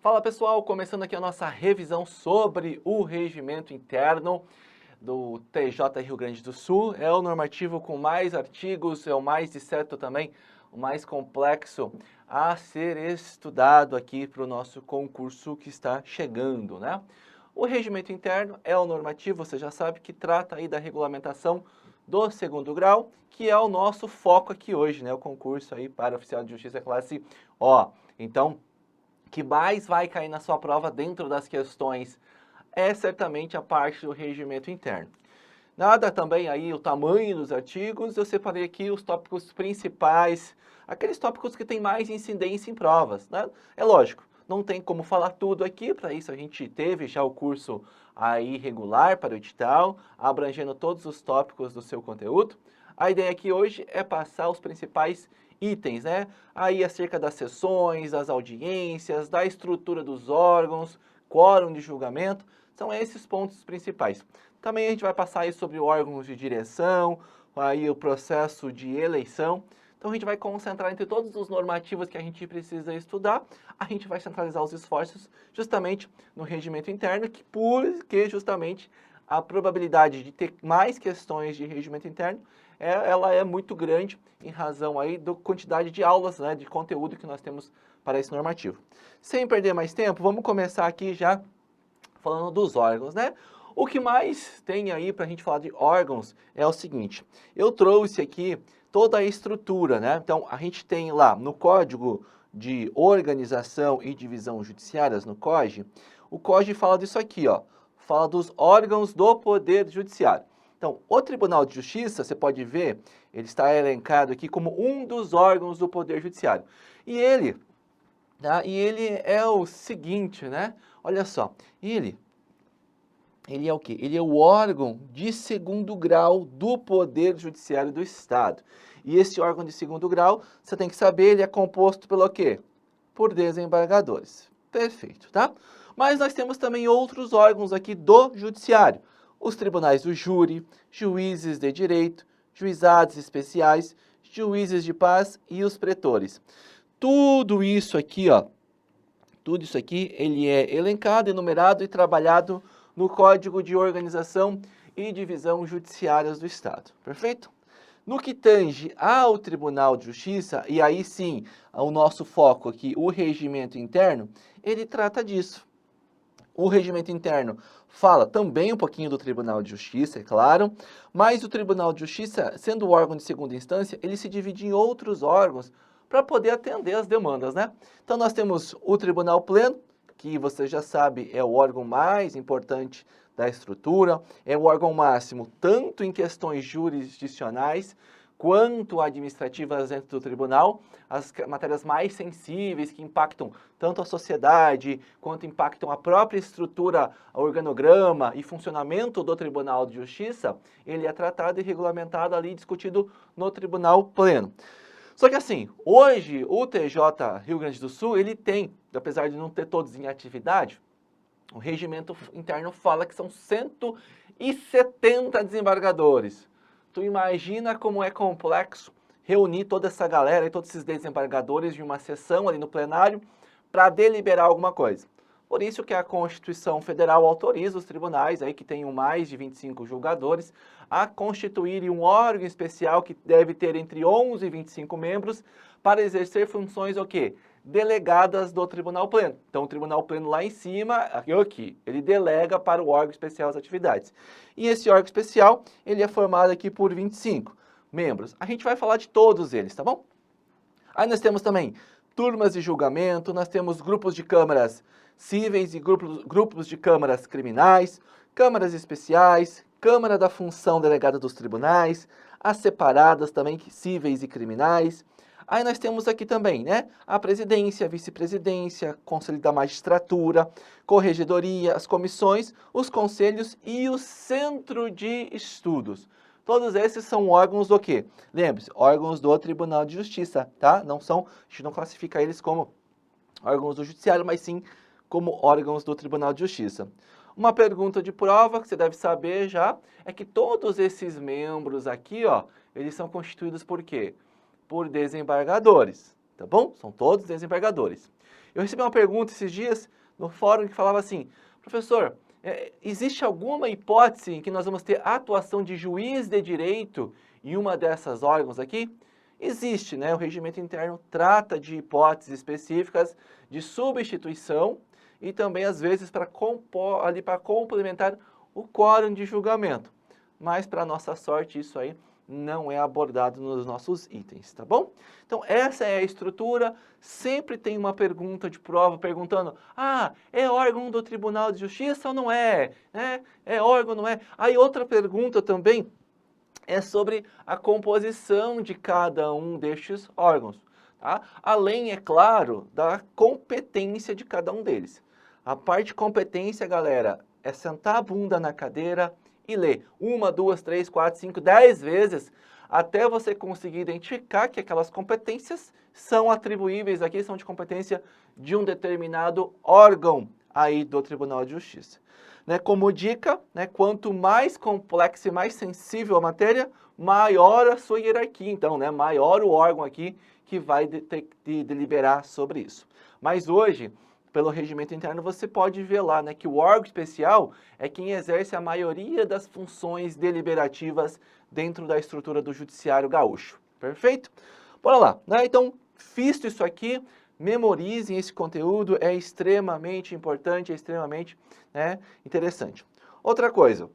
Fala pessoal, começando aqui a nossa revisão sobre o regimento interno do TJ Rio Grande do Sul. É o normativo com mais artigos, é o mais, de certo também, o mais complexo a ser estudado aqui para o nosso concurso que está chegando, né? O regimento interno é o normativo, você já sabe, que trata aí da regulamentação do segundo grau, que é o nosso foco aqui hoje, né? O concurso aí para oficial de justiça classe O. Então, que mais vai cair na sua prova dentro das questões é certamente a parte do regimento interno. Nada também aí o tamanho dos artigos, eu separei aqui os tópicos principais, aqueles tópicos que têm mais incidência em provas, né? É lógico, não tem como falar tudo aqui, para isso a gente teve já o curso aí regular para o edital, abrangendo todos os tópicos do seu conteúdo. A ideia aqui hoje é passar os principais itens, né? Aí acerca das sessões, das audiências, da estrutura dos órgãos, quórum de julgamento, são esses pontos principais. Também a gente vai passar aí sobre órgãos de direção, aí o processo de eleição. Então a gente vai concentrar entre todos os normativos que a gente precisa estudar, a gente vai centralizar os esforços justamente no regimento interno, porque justamente a probabilidade de ter mais questões de regimento interno, ela é muito grande em razão aí da quantidade de aulas, né, de conteúdo que nós temos para esse normativo. Sem perder mais tempo, vamos começar aqui já falando dos órgãos, né? O que mais tem aí para a gente falar de órgãos é o seguinte, eu trouxe aqui toda a estrutura, né? Então, a gente tem lá no Código de Organização e Divisão Judiciárias, no COG, o COG fala disso aqui, ó, fala dos órgãos do Poder Judiciário. Então, o Tribunal de Justiça, você pode ver, ele está elencado aqui como um dos órgãos do Poder Judiciário. E ele é o seguinte, né? Olha só, ele é o quê? Ele é o órgão de segundo grau do Poder Judiciário do Estado. E esse órgão de segundo grau, você tem que saber, ele é composto pelo quê? Por desembargadores. Perfeito, tá? Mas nós temos também outros órgãos aqui do Judiciário. Os tribunais do júri, juízes de direito, juizados especiais, juízes de paz e os pretores. Tudo isso aqui, ó, tudo isso aqui, ele é elencado, enumerado e trabalhado no Código de Organização e Divisão Judiciárias do Estado. Perfeito? No que tange ao Tribunal de Justiça, e aí sim, o nosso foco aqui, o regimento interno, ele trata disso. O regimento interno fala também um pouquinho do Tribunal de Justiça, é claro, mas o Tribunal de Justiça, sendo o órgão de segunda instância, ele se divide em outros órgãos para poder atender as demandas, né? Então nós temos o Tribunal Pleno, que você já sabe é o órgão mais importante da estrutura, é o órgão máximo tanto em questões jurisdicionais quanto administrativas dentro do tribunal, as matérias mais sensíveis que impactam tanto a sociedade quanto impactam a própria estrutura, organograma e funcionamento do Tribunal de Justiça, ele é tratado e regulamentado ali, discutido no Tribunal Pleno. Só que assim, hoje o TJ Rio Grande do Sul, ele tem, apesar de não ter todos em atividade, o regimento interno fala que são 170 desembargadores. Tu imagina como é complexo reunir toda essa galera e todos esses desembargadores em uma sessão ali no plenário para deliberar alguma coisa. Por isso que a Constituição Federal autoriza os tribunais, aí que tenham mais de 25 julgadores, a constituírem um órgão especial que deve ter entre 11 e 25 membros para exercer funções o quê? Delegadas do Tribunal Pleno. Então, o Tribunal Pleno lá em cima, aqui, ele delega para o órgão especial as atividades. E esse órgão especial, ele é formado aqui por 25 membros. A gente vai falar de todos eles, tá bom? Aí nós temos também turmas de julgamento, nós temos grupos de câmaras cíveis e grupos de câmaras criminais, câmaras especiais, Câmara da Função Delegada dos Tribunais, as separadas também, cíveis e criminais. Aí nós temos aqui também, né, a presidência, a vice-presidência, conselho da magistratura, corregedoria, as comissões, os conselhos e o centro de estudos. Todos esses são órgãos do quê? Lembre-se, órgãos do Tribunal de Justiça, tá? Não são, a gente não classifica eles como órgãos do Judiciário, mas sim como órgãos do Tribunal de Justiça. Uma pergunta de prova que você deve saber já é que todos esses membros aqui, ó, eles são constituídos por quê? Por desembargadores, tá bom? São todos desembargadores. Eu recebi uma pergunta esses dias no fórum que falava assim, professor, existe alguma hipótese em que nós vamos ter atuação de juiz de direito em uma dessas órgãos aqui? Existe, né? O regimento interno trata de hipóteses específicas de substituição e também, às vezes, para complementar o quórum de julgamento. Mas, para nossa sorte, isso aí não é abordado nos nossos itens, tá bom? Então, essa é a estrutura. Sempre tem uma pergunta de prova perguntando, é órgão do Tribunal de Justiça ou não é? É órgão ou não é? Aí, outra pergunta também é sobre a composição de cada um destes órgãos, tá? Além, é claro, da competência de cada um deles. A parte de competência, galera, é sentar a bunda na cadeira e ler 1, 2, 3, 4, 5, 10 vezes até você conseguir identificar que aquelas competências são atribuíveis aqui, são de competência de um determinado órgão aí do Tribunal de Justiça. Né, como dica, né, quanto mais complexa e mais sensível a matéria, maior a sua hierarquia. Então, né, maior o órgão aqui que vai deliberar sobre isso. Mas hoje, pelo regimento interno, você pode ver lá, né, que o órgão especial é quem exerce a maioria das funções deliberativas dentro da estrutura do judiciário gaúcho. Perfeito? Bora lá, né? Então, visto isso aqui, memorizem esse conteúdo, é extremamente importante, é extremamente interessante. Outra coisa,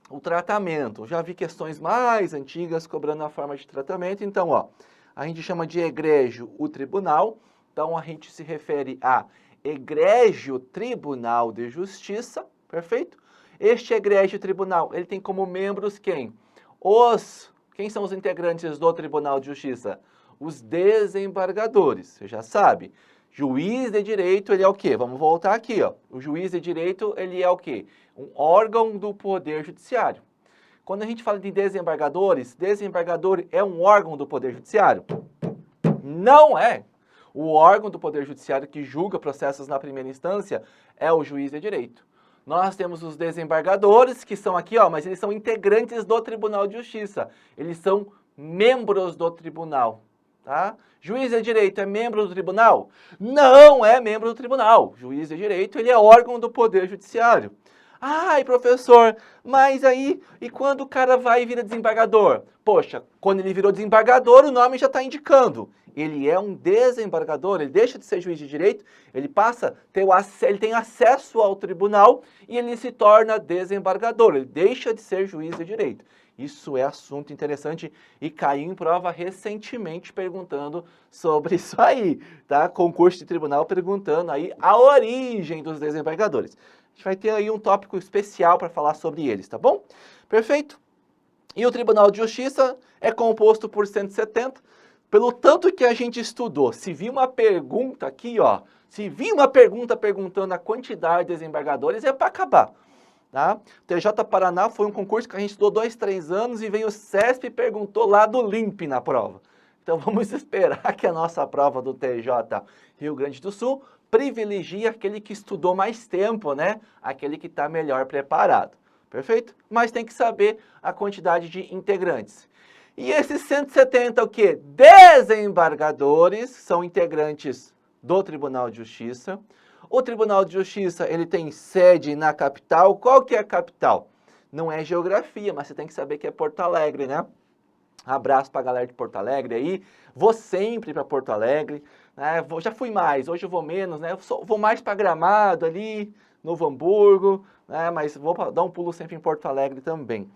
o tratamento. Já vi questões mais antigas cobrando a forma de tratamento. Então, ó, a gente chama de egrégio o tribunal. Então, a gente se refere a egrégio Tribunal de Justiça, perfeito? Este egrégio tribunal, ele tem como membros quem? Quem são os integrantes do Tribunal de Justiça? Os desembargadores, você já sabe. Juiz de direito, ele é o quê? Vamos voltar aqui, ó. O juiz de direito, ele é o quê? Um órgão do Poder Judiciário. Quando a gente fala de desembargadores, desembargador é um órgão do Poder Judiciário? Não é. O órgão do Poder Judiciário que julga processos na primeira instância é o juiz de direito. Nós temos os desembargadores, que são aqui, ó, mas eles são integrantes do Tribunal de Justiça. Eles são membros do tribunal, tá? Juiz de direito é membro do tribunal? Não é membro do tribunal. Juiz de direito, ele é órgão do Poder Judiciário. Ai, professor, mas aí, e quando o cara vai e vira desembargador? Poxa, quando ele virou desembargador, o nome já está indicando. Ele é um desembargador, ele deixa de ser juiz de direito, ele passa a ele tem acesso ao tribunal e ele se torna desembargador, ele deixa de ser juiz de direito. Isso é assunto interessante e caiu em prova recentemente perguntando sobre isso aí, tá? Concurso de tribunal perguntando aí a origem dos desembargadores. A gente vai ter aí um tópico especial para falar sobre eles, tá bom? Perfeito? E o Tribunal de Justiça é composto por 170, pelo tanto que a gente estudou. Se vir uma pergunta aqui, ó, se vir uma pergunta perguntando a quantidade de desembargadores, é para acabar. Tá? O TJ Paraná foi um concurso que a gente estudou 2, 3 anos e veio o CESP e perguntou lá do LIMP na prova. Então vamos esperar que a nossa prova do TJ Rio Grande do Sul privilegie aquele que estudou mais tempo, né? Aquele que está melhor preparado. Perfeito? Mas tem que saber a quantidade de integrantes. E esses 170 o quê? Desembargadores são integrantes do Tribunal de Justiça. O Tribunal de Justiça, ele tem sede na capital. Qual que é a capital? Não é geografia, mas você tem que saber que é Porto Alegre, né? Abraço para a galera de Porto Alegre aí. Vou sempre para Porto Alegre. Né? Já fui mais, hoje eu vou menos, né? Vou mais para Gramado ali, Novo Hamburgo, né? Mas vou dar um pulo sempre em Porto Alegre também.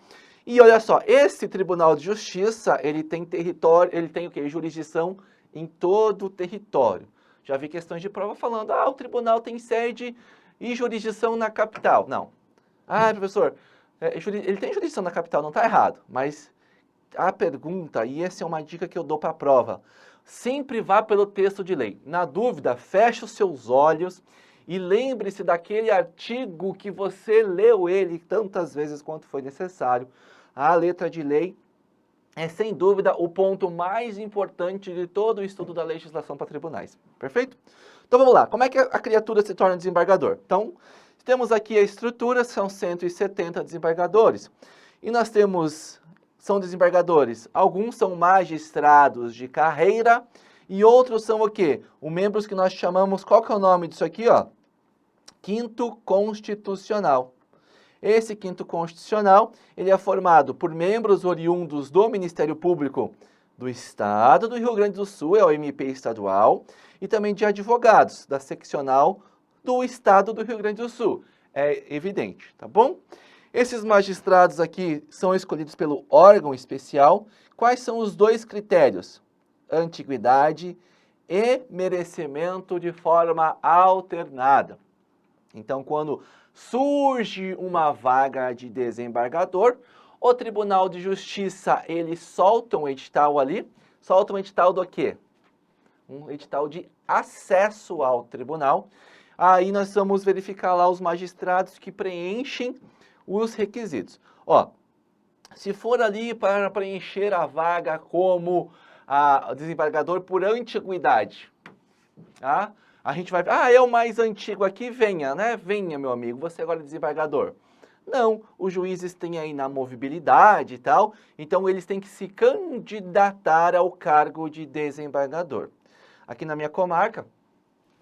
E olha só, esse Tribunal de Justiça, ele tem território, ele tem o quê? Jurisdição em todo o território. Já vi questões de prova falando, o tribunal tem sede e jurisdição na capital. Não. Professor, ele tem jurisdição na capital, não está errado. Mas a pergunta, e essa é uma dica que eu dou para a prova, sempre vá pelo texto de lei. Na dúvida, feche os seus olhos e lembre-se daquele artigo que você leu ele tantas vezes quanto foi necessário. A letra de lei é, sem dúvida, o ponto mais importante de todo o estudo da legislação para tribunais. Perfeito? Então vamos lá. Como é que a criatura se torna desembargador? Então, temos aqui a estrutura, são 170 desembargadores. E nós temos, são desembargadores, alguns são magistrados de carreira E outros são o quê? Os membros que nós chamamos, qual que é o nome disso aqui, ó? Quinto constitucional. Esse quinto constitucional, ele é formado por membros oriundos do Ministério Público do Estado do Rio Grande do Sul, é o MP estadual, e também de advogados da seccional do Estado do Rio Grande do Sul. É evidente, tá bom? Esses magistrados aqui são escolhidos pelo órgão especial. Quais são os dois critérios? Antiguidade e merecimento de forma alternada. Então, quando surge uma vaga de desembargador, o Tribunal de Justiça, ele solta um edital ali. Solta um edital do quê? Um edital de acesso ao tribunal. Aí nós vamos verificar lá os magistrados que preenchem os requisitos. Ó, se for ali para preencher a vaga como desembargador por antiguidade, tá? A gente vai, é o mais antigo aqui, venha, né? Venha, meu amigo, você agora é desembargador. Não, os juízes têm aí inamovibilidade e tal, então eles têm que se candidatar ao cargo de desembargador. Aqui na minha comarca,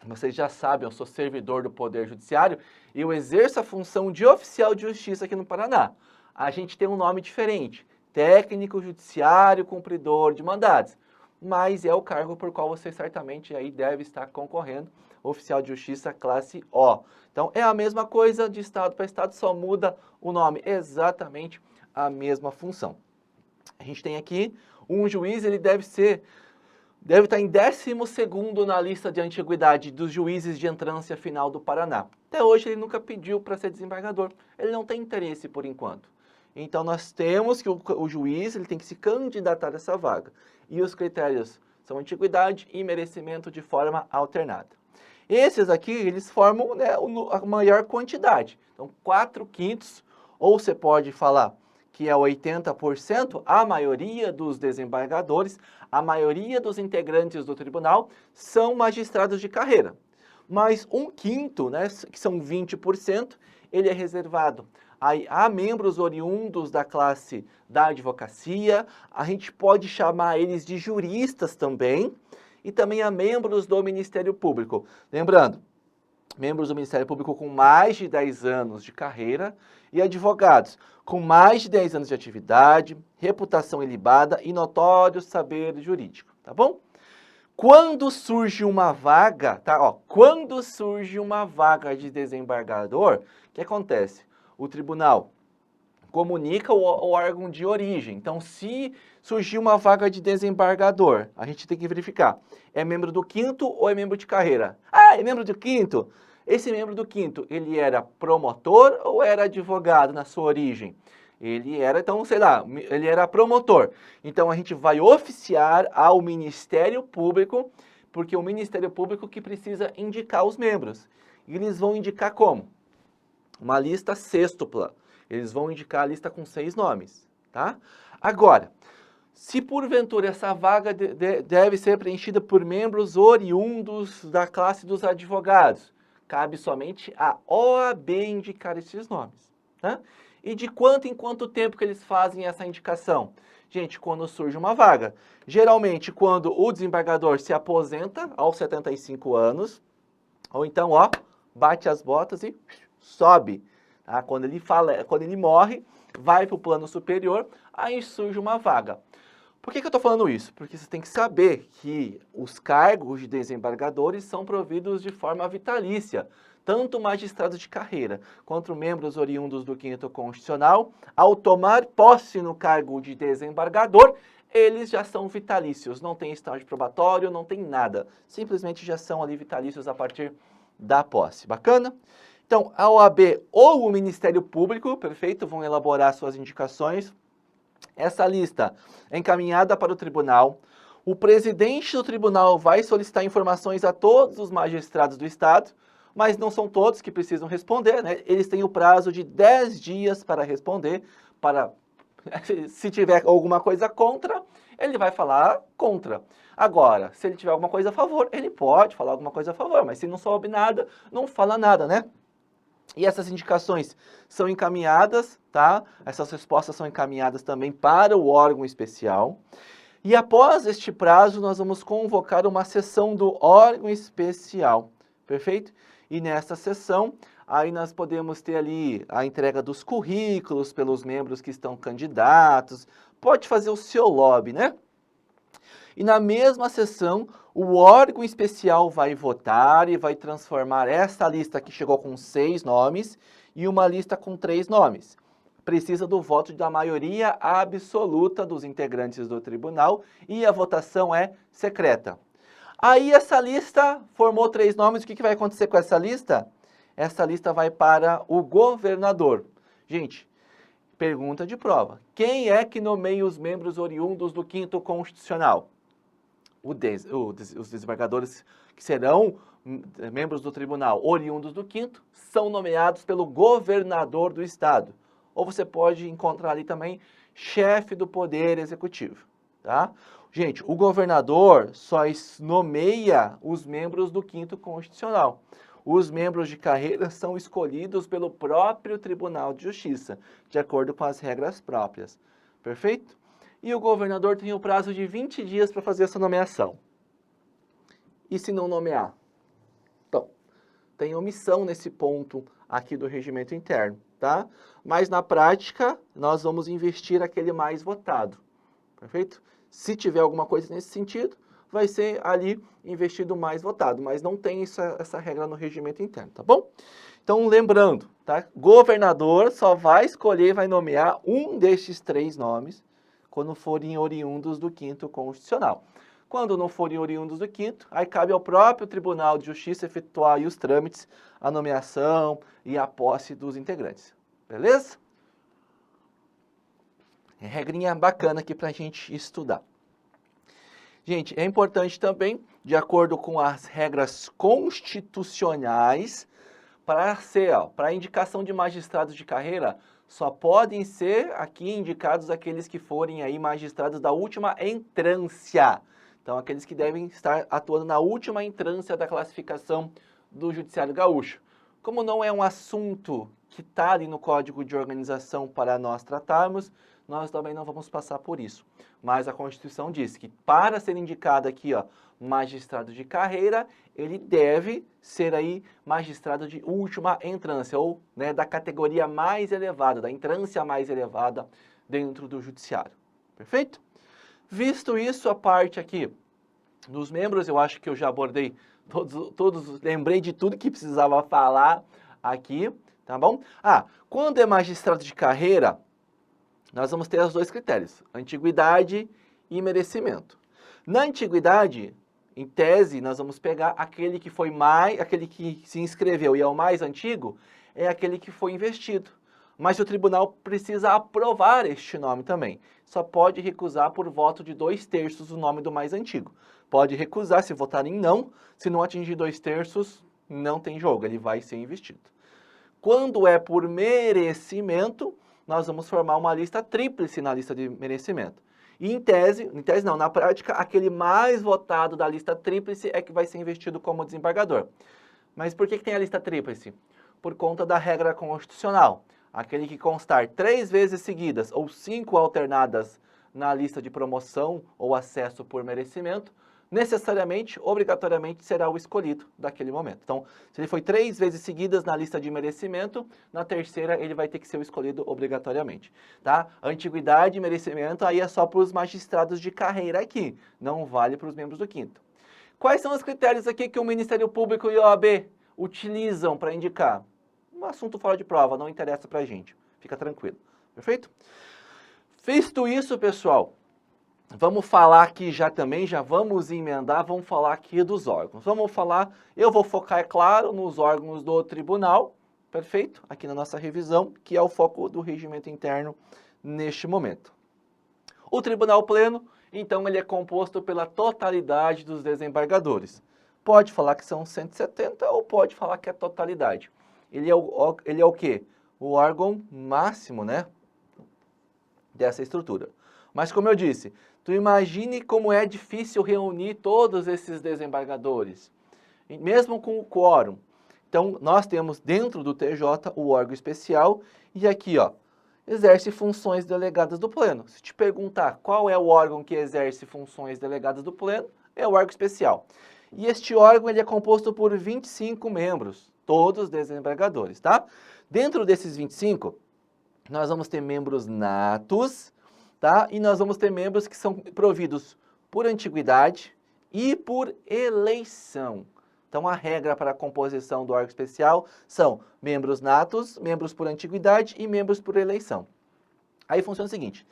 vocês já sabem, eu sou servidor do Poder Judiciário e eu exerço a função de oficial de justiça aqui no Paraná. A gente tem um nome diferente, técnico judiciário cumpridor de mandados, mas é o cargo por qual você certamente aí deve estar concorrendo, oficial de justiça classe O. Então é a mesma coisa de estado para estado, só muda o nome, exatamente a mesma função. A gente tem aqui um juiz, ele deve estar em 12º na lista de antiguidade dos juízes de entrância final do Paraná. Até hoje ele nunca pediu para ser desembargador, ele não tem interesse por enquanto. Então nós temos que o juiz ele tem que se candidatar a essa vaga. E os critérios são antiguidade e merecimento de forma alternada. Esses aqui, eles formam, né, a maior quantidade. Então 4/5, ou você pode falar que é 80%, a maioria dos desembargadores, a maioria dos integrantes do tribunal são magistrados de carreira. Mas 1/5, né, que são 20%, ele é reservado a membros oriundos da classe da advocacia, a gente pode chamar eles de juristas também, e também a membros do Ministério Público. Lembrando, membros do Ministério Público com mais de 10 anos de carreira e advogados com mais de 10 anos de atividade, reputação ilibada e notório saber jurídico, tá bom? Quando surge uma vaga, tá? Ó, quando surge uma vaga de desembargador, o que acontece? O tribunal comunica o órgão de origem. Então, se surgir uma vaga de desembargador, a gente tem que verificar, é membro do 5º ou é membro de carreira? É membro do 5º. Esse membro do 5º, ele era promotor ou era advogado na sua origem? Ele era, então, sei lá, ele era promotor. Então, a gente vai oficiar ao Ministério Público, porque o Ministério Público que precisa indicar os membros. E eles vão indicar como? Uma lista sêxtupla. Eles vão indicar a lista com 6 nomes, tá? Agora, se porventura essa vaga deve ser preenchida por membros oriundos da classe dos advogados, cabe somente a OAB indicar esses nomes, tá? E de quanto em quanto tempo que eles fazem essa indicação? Gente, quando surge uma vaga. Geralmente, quando o desembargador se aposenta aos 75 anos, ou então, ó, bate as botas e sobe. Tá? Quando ele morre, vai para o plano superior, aí surge uma vaga. Por que eu estou falando isso? Porque você tem que saber que os cargos de desembargadores são providos de forma vitalícia. Tanto magistrados de carreira quanto membros oriundos do 5º Constitucional, ao tomar posse no cargo de desembargador, eles já são vitalícios, não tem estágio probatório, não tem nada. Simplesmente já são ali vitalícios a partir da posse. Bacana? Então, a OAB ou o Ministério Público, perfeito, vão elaborar suas indicações. Essa lista é encaminhada para o tribunal. O presidente do tribunal vai solicitar informações a todos os magistrados do Estado, mas não são todos que precisam responder, né? Eles têm o prazo de 10 dias para responder, se tiver alguma coisa contra, ele vai falar contra. Agora, se ele tiver alguma coisa a favor, ele pode falar alguma coisa a favor, mas se não soube nada, não fala nada, né? E essas indicações são encaminhadas, tá? Essas respostas são encaminhadas também para o órgão especial. E após este prazo, nós vamos convocar uma sessão do órgão especial, perfeito? E nessa sessão, aí nós podemos ter ali a entrega dos currículos pelos membros que estão candidatos, pode fazer o seu lobby, né? E na mesma sessão, o órgão especial vai votar e vai transformar essa lista que chegou com 6 nomes em uma lista com 3 nomes. Precisa do voto da maioria absoluta dos integrantes do tribunal e a votação é secreta. Aí essa lista formou 3 nomes, o que vai acontecer com essa lista? Essa lista vai para o governador. Gente, pergunta de prova. Quem é que nomeia os membros oriundos do 5º Constitucional? Os desembargadores que serão membros do tribunal oriundos do 5º são nomeados pelo governador do estado. Ou você pode encontrar ali também chefe do poder executivo, tá? Gente, o governador só nomeia os membros do 5º Constitucional. Os membros de carreira são escolhidos pelo próprio Tribunal de Justiça, de acordo com as regras próprias. Perfeito? E o governador tem o prazo de 20 dias para fazer essa nomeação. E se não nomear? Então, tem omissão nesse ponto aqui do regimento interno, tá? Mas na prática, nós vamos investir aquele mais votado, perfeito? Se tiver alguma coisa nesse sentido, vai ser ali investido mais votado, mas não tem essa regra no regimento interno, tá bom? Então, lembrando, tá? Governador só vai escolher, vai nomear um destes 3 nomes quando forem oriundos do 5º Constitucional. Quando não forem oriundos do 5º, aí cabe ao próprio Tribunal de Justiça efetuar aí os trâmites, a nomeação e a posse dos integrantes. Beleza? É regrinha bacana aqui para a gente estudar. Gente, é importante também, de acordo com as regras constitucionais, para a indicação de magistrados de carreira, só podem ser aqui indicados aqueles que forem aí magistrados da última entrância. Então, aqueles que devem estar atuando na última entrância da classificação do Judiciário Gaúcho. Como não é um assunto que está ali no Código de Organização para nós tratarmos, nós também não vamos passar por isso. Mas a Constituição diz que para ser indicado aqui, ó, magistrado de carreira, ele deve ser aí magistrado de última entrância, ou né, da categoria mais elevada, da entrância mais elevada dentro do Judiciário. Perfeito? Visto isso, a parte aqui dos membros, eu acho que eu já abordei todos, lembrei de tudo que precisava falar aqui, tá bom? Quando é magistrado de carreira, nós vamos ter os 2 critérios, antiguidade e merecimento. Na antiguidade, em tese, nós vamos pegar aquele que se inscreveu e é o mais antigo, é aquele que foi investido. Mas o tribunal precisa aprovar este nome também. Só pode recusar por voto de 2/3 o nome do mais antigo. Pode recusar se votar em não, se não atingir 2/3, não tem jogo, ele vai ser investido. Quando é por merecimento, nós vamos formar uma lista tríplice na lista de merecimento. E na prática, aquele mais votado da lista tríplice é que vai ser investido como desembargador. Mas por que tem a lista tríplice? Por conta da regra constitucional. Aquele que constar 3 vezes seguidas ou 5 alternadas na lista de promoção ou acesso por merecimento, necessariamente, obrigatoriamente, será o escolhido daquele momento. Então, se ele foi 3 vezes seguidas na lista de merecimento, na terceira ele vai ter que ser o escolhido obrigatoriamente, tá? Antiguidade e merecimento aí é só para os magistrados de carreira aqui, não vale para os membros do 5º. Quais são os critérios aqui que o Ministério Público e a OAB utilizam para indicar? Um assunto fora de prova, não interessa para a gente, fica tranquilo, perfeito? Visto isso, pessoal, vamos falar aqui já vamos emendar, vamos falar aqui dos órgãos. Eu vou focar, é claro, nos órgãos do tribunal, perfeito? Aqui na nossa revisão, que é o foco do regimento interno neste momento. O tribunal pleno, então, ele é composto pela totalidade dos desembargadores. Pode falar que são 170 ou pode falar que é totalidade. Ele é o quê? O órgão máximo, né, dessa estrutura. Mas como eu disse, tu imagine como é difícil reunir todos esses desembargadores, mesmo com o quórum. Então, nós temos dentro do TJ o órgão especial e aqui, ó, exerce funções delegadas do pleno. Se te perguntar qual é o órgão que exerce funções delegadas do pleno, é o órgão especial. E este órgão ele é composto por 25 membros, todos desembargadores, tá? Dentro desses 25, nós vamos ter membros natos, tá? E nós vamos ter membros que são providos por antiguidade e por eleição. Então, a regra para a composição do órgão especial são membros natos, membros por antiguidade e membros por eleição. Aí funciona o seguinte,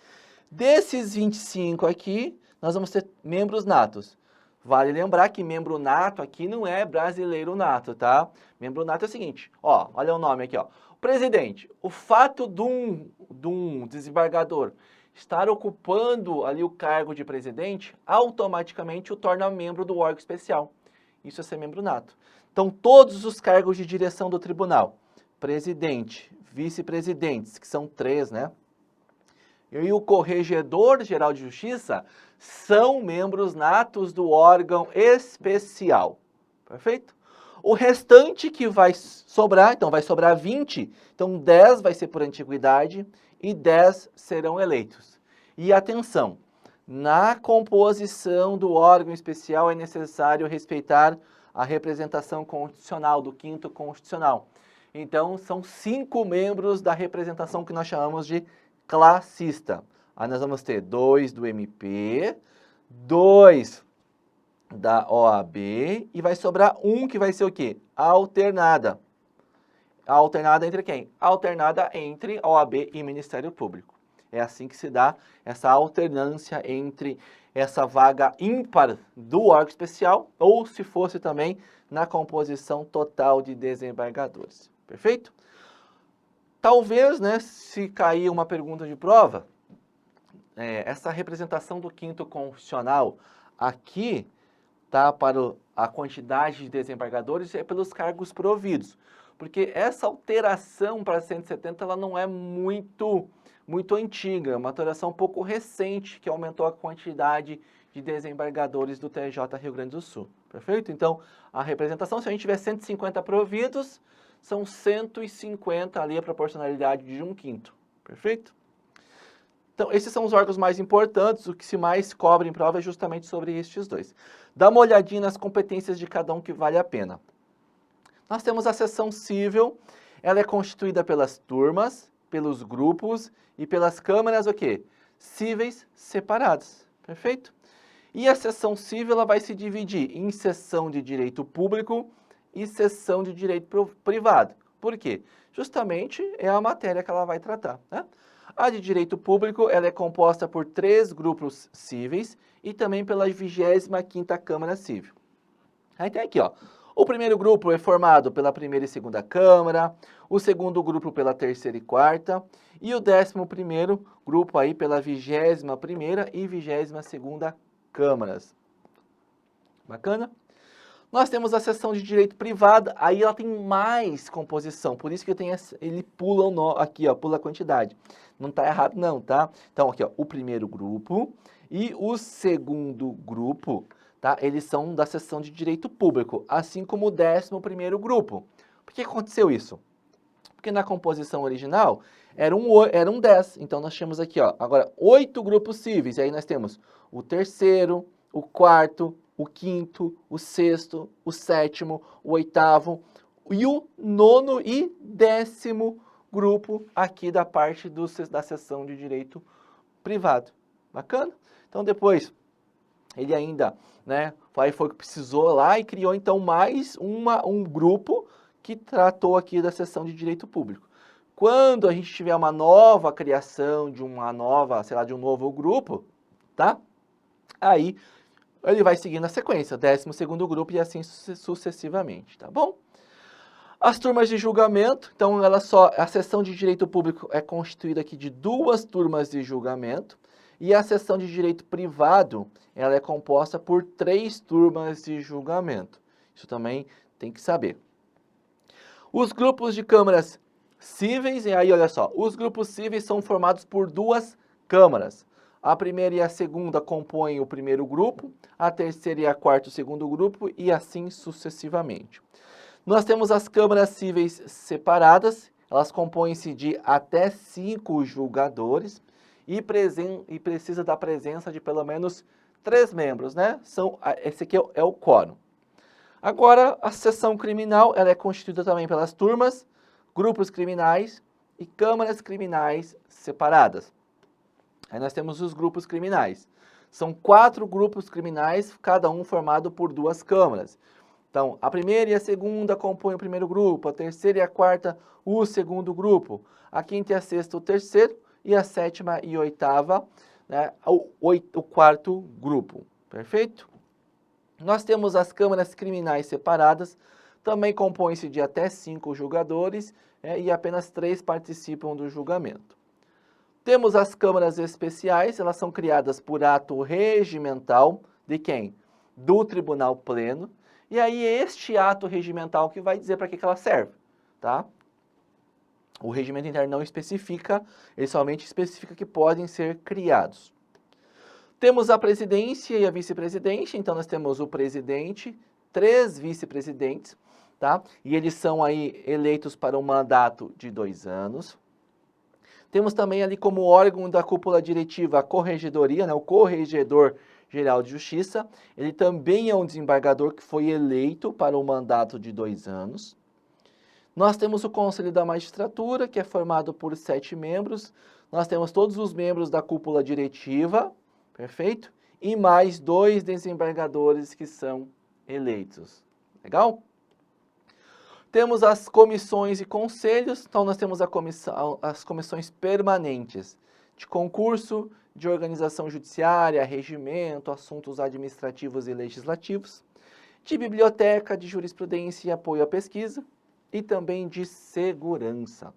desses 25 aqui, nós vamos ter membros natos. Vale lembrar que membro nato aqui não é brasileiro nato, tá? Membro nato é o seguinte, ó, olha o nome aqui, ó. Presidente, o fato de um desembargador estar ocupando ali o cargo de presidente, automaticamente o torna membro do órgão especial. Isso é ser membro nato. Então, todos os cargos de direção do tribunal, presidente, vice-presidentes, que são 3, né? E o corregedor-geral de justiça são membros natos do órgão especial. Perfeito? O restante que vai sobrar, então vai sobrar 20, então 10 vai ser por antiguidade e 10 serão eleitos. E atenção, na composição do órgão especial é necessário respeitar a representação constitucional, do 5º Constitucional. Então, são 5 membros da representação que nós chamamos de classista. Aí nós vamos ter 2 do MP, 2 da OAB e vai sobrar um que vai ser o quê? Alternada. Alternada entre quem? Alternada entre OAB e Ministério Público. É assim que se dá essa alternância entre essa vaga ímpar do órgão especial ou se fosse também na composição total de desembargadores. Perfeito? Talvez, né, se cair uma pergunta de prova, essa representação do 5º Constitucional aqui, tá, para a quantidade de desembargadores é pelos cargos providos. Porque essa alteração para 170 ela não é muito antiga, é uma alteração um pouco recente que aumentou a quantidade de desembargadores do TJ Rio Grande do Sul. Perfeito? Então, a representação, se a gente tiver 150 providos, são 150 ali a proporcionalidade de 1/5. Perfeito? Então, esses são os órgãos mais importantes, o que se mais cobra em prova é justamente sobre estes dois. Dá uma olhadinha nas competências de cada um que vale a pena. Nós temos a seção civil, ela é constituída pelas turmas, pelos grupos e pelas câmaras, o quê? Cíveis separadas, perfeito? E a seção civil, ela vai se dividir em seção de direito público e seção de direito privado. Por quê? Justamente é a matéria que ela vai tratar, né? A de direito público, ela é composta por 3 grupos cíveis e também pela 25ª Câmara Civil. Aí tem aqui, ó. O primeiro grupo é formado pela 1ª e 2ª Câmara, o segundo grupo pela 3ª e 4ª, e o 11º grupo aí pela 21ª e 22ª Câmaras. Bacana? Nós temos a seção de direito privado, aí ela tem mais composição, por isso que ele pula aqui, ó, pula a quantidade. Não está errado não, tá? Então aqui, ó, o primeiro grupo e o segundo grupo, tá? Eles são da seção de direito público, assim como o 11º grupo. Por que aconteceu isso? Porque na composição original eram 10, então nós temos aqui, ó, agora 8 grupos cíveis, e aí nós temos o 3º, o 4º, o 5º, o 6º, o 7º, o 8º e o 9º e 10º grupo aqui da parte da seção de direito privado. Bacana? Então depois ele ainda, né, foi que precisou lá e criou então mais um grupo que tratou aqui da seção de direito público. Quando a gente tiver uma nova criação de uma nova, sei lá, de um novo grupo, tá? Aí ele vai seguindo a sequência, 12º grupo e assim sucessivamente, tá bom? As turmas de julgamento, então a seção de direito público é constituída aqui de 2 turmas de julgamento e a seção de direito privado, ela é composta por 3 turmas de julgamento. Isso também tem que saber. Os grupos de câmaras cíveis, e aí olha só, os grupos cíveis são formados por 2 câmaras. A 1ª e a 2ª compõem o primeiro grupo, a 3ª e a 4ª o segundo grupo e assim sucessivamente. Nós temos as câmaras cíveis separadas, elas compõem-se de até 5 julgadores e precisa da presença de pelo menos 3 membros, né? Esse aqui é o quórum. Agora, a seção criminal, ela é constituída também pelas turmas, grupos criminais e câmaras criminais separadas. Aí nós temos os grupos criminais. São 4 grupos criminais, cada um formado por 2 câmaras. Então, a primeira e a segunda compõem o primeiro grupo, a terceira e a quarta o segundo grupo, a quinta e a sexta o terceiro, e a sétima e oitava, né, o quarto grupo. Perfeito? Nós temos as câmaras criminais separadas, também compõem-se de até 5 julgadores, e apenas 3 participam do julgamento. Temos as câmaras especiais, elas são criadas por ato regimental de quem? Do Tribunal Pleno. E aí é este ato regimental que vai dizer para que ela serve, tá? O regimento interno não especifica, ele somente especifica que podem ser criados. Temos a presidência e a vice-presidência, então nós temos o presidente, 3 vice-presidentes, tá? E eles são aí eleitos para um mandato de 2 anos. Temos também ali como órgão da cúpula diretiva a corregedoria, né, o Corregedor-Geral de Justiça. Ele também é um desembargador que foi eleito para um mandato de 2 anos. Nós temos o Conselho da Magistratura, que é formado por 7 membros. Nós temos todos os membros da cúpula diretiva, perfeito? E mais 2 desembargadores que são eleitos. Legal? Temos as comissões e conselhos, então nós temos as comissões permanentes de concurso, de organização judiciária, regimento, assuntos administrativos e legislativos, de biblioteca, de jurisprudência e apoio à pesquisa, e também de segurança.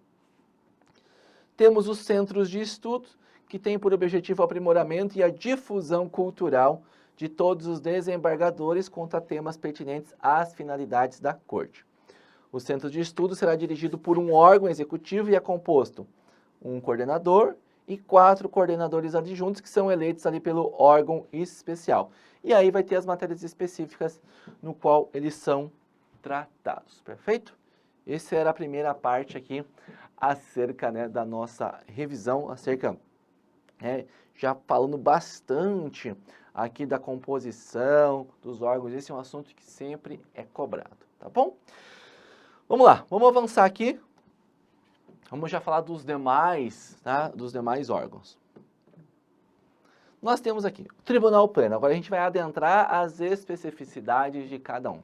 Temos os centros de estudo, que têm por objetivo o aprimoramento e a difusão cultural de todos os desembargadores quanto a temas pertinentes às finalidades da Corte. O centro de estudo será dirigido por um órgão executivo e é composto um coordenador e 4 coordenadores adjuntos que são eleitos ali pelo órgão especial. E aí vai ter as matérias específicas no qual eles são tratados, perfeito? Essa era a primeira parte aqui acerca, né, da nossa revisão, acerca, já falando bastante aqui da composição dos órgãos. Esse é um assunto que sempre é cobrado, tá bom? Vamos lá, vamos avançar aqui. Vamos já falar dos demais, tá? Dos demais órgãos. Nós temos aqui o Tribunal Pleno. Agora a gente vai adentrar as especificidades de cada um.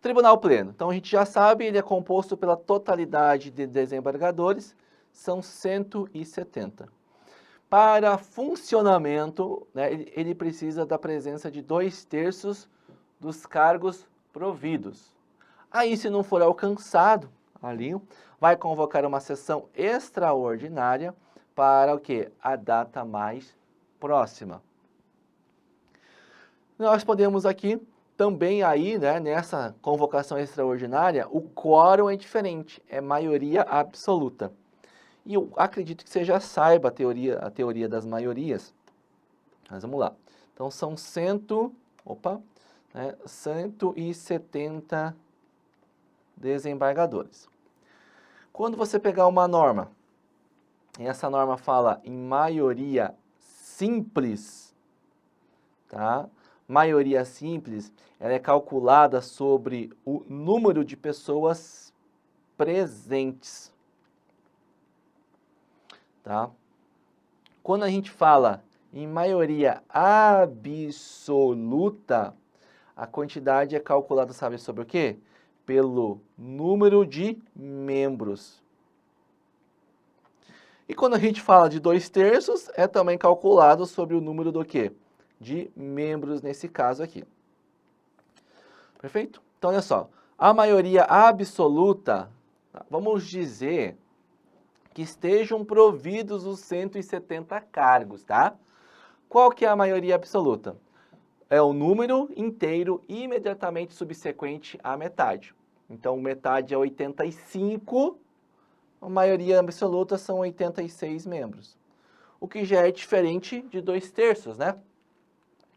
Tribunal Pleno. Então a gente já sabe, ele é composto pela totalidade de desembargadores, são 170. Para funcionamento, né, ele precisa da presença de 2/3 dos cargos providos. Aí, se não for alcançado, ali, vai convocar uma sessão extraordinária para o quê? A data mais próxima. Nós podemos aqui também aí, né, nessa convocação extraordinária, o quórum é diferente, é maioria absoluta. E eu acredito que você já saiba a teoria das maiorias. Mas vamos lá. Então são 170 desembargadores. Quando você pegar uma norma, e essa norma fala em maioria simples, tá? Maioria simples, ela é calculada sobre o número de pessoas presentes, tá? Quando a gente fala em maioria absoluta, a quantidade é calculada, sabe sobre o quê? Pelo número de membros. E quando a gente fala de 2/3, é também calculado sobre o número do quê? De membros nesse caso aqui. Perfeito? Então, olha só. A maioria absoluta, tá? Vamos dizer que estejam providos os 170 cargos, tá? Qual que é a maioria absoluta? É o número inteiro imediatamente subsequente à metade. Então, metade é 85, a maioria absoluta são 86 membros. O que já é diferente de 2/3, né?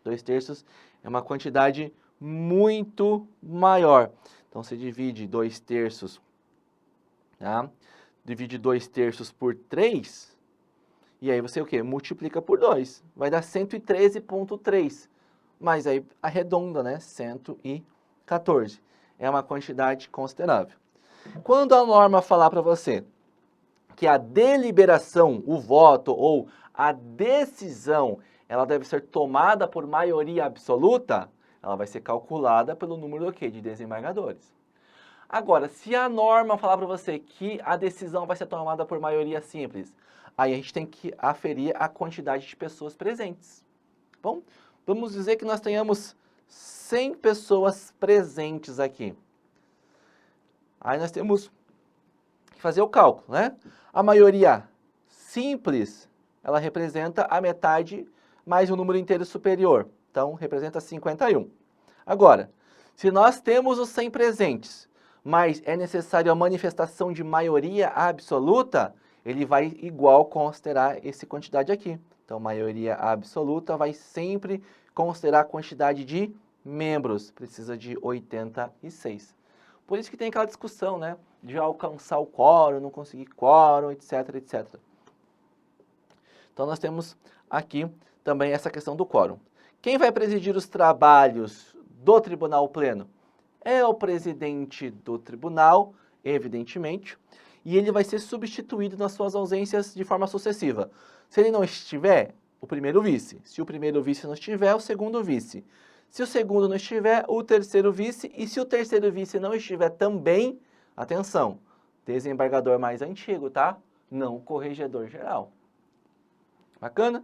2/3 é uma quantidade muito maior. Então, você divide 2/3 tá? Divide 2/3 por 3, e aí você o quê? Multiplica por 2, vai dar 113,3, mas aí arredonda, né? 114. É uma quantidade considerável. Quando a norma falar para você que a deliberação, o voto ou a decisão, ela deve ser tomada por maioria absoluta, ela vai ser calculada pelo número do quê? De desembargadores. Agora, se a norma falar para você que a decisão vai ser tomada por maioria simples, aí a gente tem que aferir a quantidade de pessoas presentes. Bom, vamos dizer que nós tenhamos 100 pessoas presentes aqui. Aí nós temos que fazer o cálculo, né? A maioria simples, ela representa a metade mais um número inteiro superior. Então, representa 51. Agora, se nós temos os 100 presentes, mas é necessário a manifestação de maioria absoluta, ele vai igual considerar essa quantidade aqui. Então, maioria absoluta vai sempre considerar a quantidade de membros. Precisa de 86. Por isso que tem aquela discussão, né? De alcançar o quórum, não conseguir quórum, etc, etc. Então, nós temos aqui também essa questão do quórum. Quem vai presidir os trabalhos do Tribunal Pleno? É o presidente do tribunal, evidentemente, e ele vai ser substituído nas suas ausências de forma sucessiva. Se ele não estiver, o primeiro vice. Se o primeiro vice não estiver, o segundo vice. Se o segundo não estiver, o terceiro vice. E se o terceiro vice não estiver também, atenção, desembargador mais antigo, tá? Não corregedor geral. Bacana?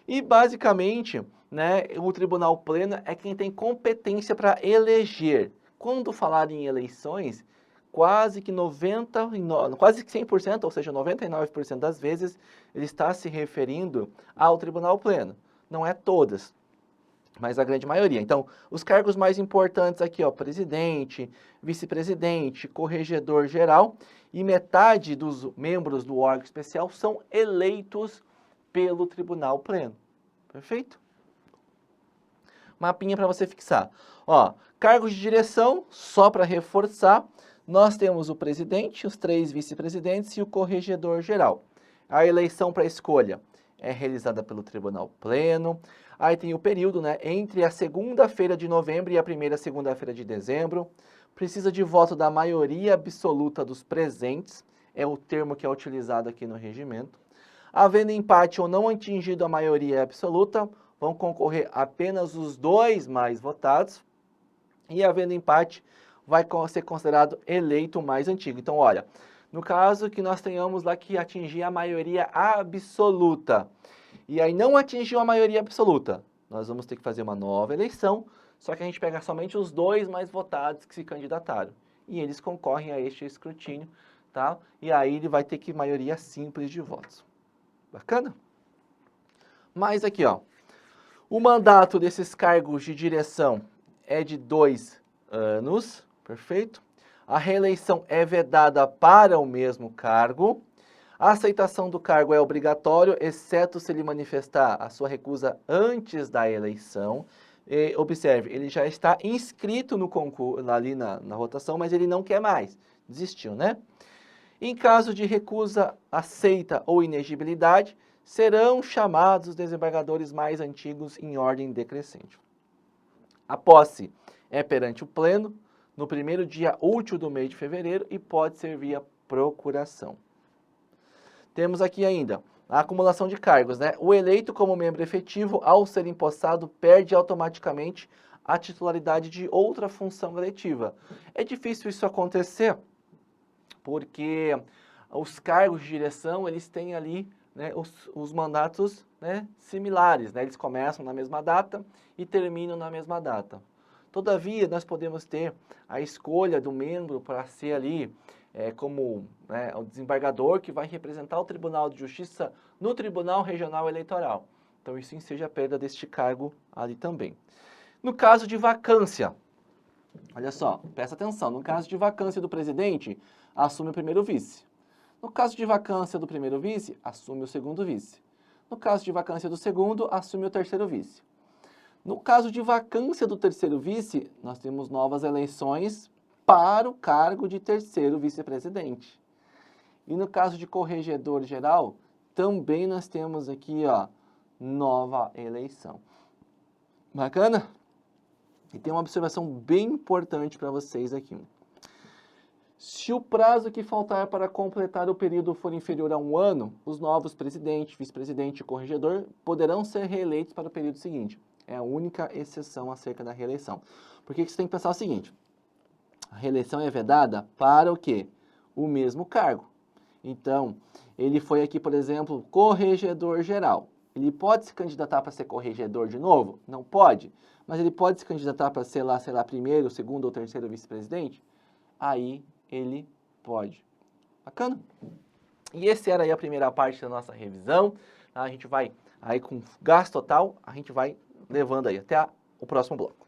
E basicamente, né, o Tribunal Pleno é quem tem competência para eleger. Quando falar em eleições, quase que 100%, ou seja, 99% das vezes, ele está se referindo ao Tribunal Pleno. Não é todas, mas a grande maioria. Então, os cargos mais importantes aqui, ó, presidente, vice-presidente, corregedor geral, e metade dos membros do órgão especial são eleitos pelo Tribunal Pleno. Perfeito? Mapinha para você fixar. Ó, cargos de direção, só para reforçar, nós temos o presidente, os 3 vice-presidentes e o corregedor geral. A eleição para escolha é realizada pelo Tribunal Pleno. Aí tem o período, né, entre a segunda-feira de novembro e a primeira segunda-feira de dezembro. Precisa de voto da maioria absoluta dos presentes, é o termo que é utilizado aqui no regimento. Havendo empate ou não atingido a maioria absoluta, vão concorrer apenas os 2 mais votados. E havendo empate, vai ser considerado eleito o mais antigo. Então, olha, no caso que nós tenhamos lá que atingir a maioria absoluta, e aí não atingiu a maioria absoluta, nós vamos ter que fazer uma nova eleição, só que a gente pega somente os 2 mais votados que se candidataram. E eles concorrem a este escrutínio, tá? E aí ele vai ter que maioria simples de votos. Bacana? Mas aqui, ó, o mandato desses cargos de direção é de 2 anos, perfeito? A reeleição é vedada para o mesmo cargo. A aceitação do cargo é obrigatório, exceto se ele manifestar a sua recusa antes da eleição. E, observe, ele já está inscrito no concurso, ali na votação, mas ele não quer mais, desistiu, né? Em caso de recusa aceita ou inegibilidade, serão chamados os desembargadores mais antigos em ordem decrescente. A posse é perante o Pleno, no primeiro dia útil do mês de fevereiro e pode ser via procuração. Temos aqui ainda a acumulação de cargos, né? O eleito como membro efetivo, ao ser empossado, perde automaticamente a titularidade de outra função eletiva. É difícil isso acontecer, porque os cargos de direção, eles têm ali, né, os mandatos, né, similares, né? Eles começam na mesma data e terminam na mesma data. Todavia, nós podemos ter a escolha do membro para ser ali como o desembargador que vai representar o Tribunal de Justiça no Tribunal Regional Eleitoral. Então, isso enseja a perda deste cargo ali também. No caso de vacância, olha só, presta atenção, no caso de vacância do presidente, assume o primeiro vice. No caso de vacância do primeiro vice, assume o segundo vice. No caso de vacância do segundo, assume o terceiro vice. No caso de vacância do terceiro vice, nós temos novas eleições para o cargo de terceiro vice-presidente. E no caso de corregedor geral, também nós temos aqui, ó, nova eleição. Bacana? E tem uma observação bem importante para vocês aqui. Se o prazo que faltar para completar o período for inferior a 1 ano, os novos presidente, vice-presidente e corregedor poderão ser reeleitos para o período seguinte. É a única exceção acerca da reeleição. Porque você tem que pensar o seguinte, a reeleição é vedada para o quê? O mesmo cargo. Então, ele foi aqui, por exemplo, corregedor geral. Ele pode se candidatar para ser corregedor de novo? Não pode. Mas ele pode se candidatar para ser lá, sei lá, primeiro, segundo ou terceiro vice-presidente? Aí ele pode. Bacana? E essa era aí a primeira parte da nossa revisão. A gente vai aí com gasto total, a gente vai levando aí até o próximo bloco.